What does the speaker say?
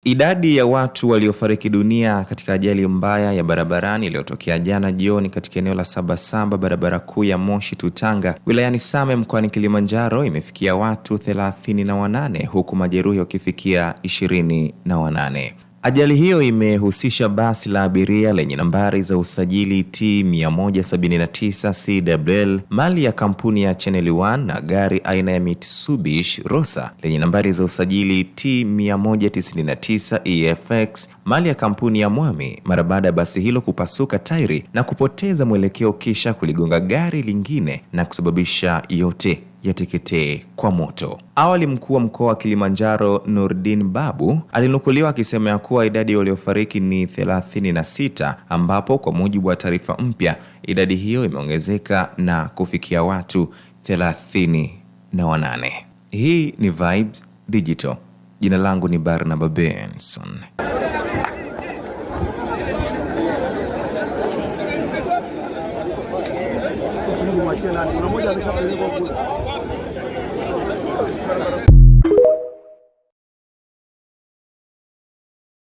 Idadi ya watu waliofariki dunia katika ajali mbaya ya barabarani iliyotokea jana jioni katika eneo la Sabasaba, barabara kuu ya Moshi Tanga, wilayani Same mkoani Kilimanjaro imefikia watu 38 huku majeruhi wakifikia 28. Ajali hiyo imehusisha basi la abiria lenye nambari za usajili T179 CWL mali ya kampuni ya Channel One na gari aina ya Mitsubishi Rosa lenye nambari za usajili T199 EFX mali ya kampuni ya Mwami, mara baada ya basi hilo kupasuka tairi na kupoteza mwelekeo kisha kuligonga gari lingine na kusababisha yote yateketee kwa moto. Awali mkuu wa mkoa wa Kilimanjaro Nurdin Babu alinukuliwa akisema ya kuwa idadi waliofariki ni 36, ambapo kwa mujibu wa taarifa mpya idadi hiyo imeongezeka na kufikia watu 38. Hii ni Vibes Digital. Jina langu ni Barnaba Benson. Una moja ameshapelekwa kule.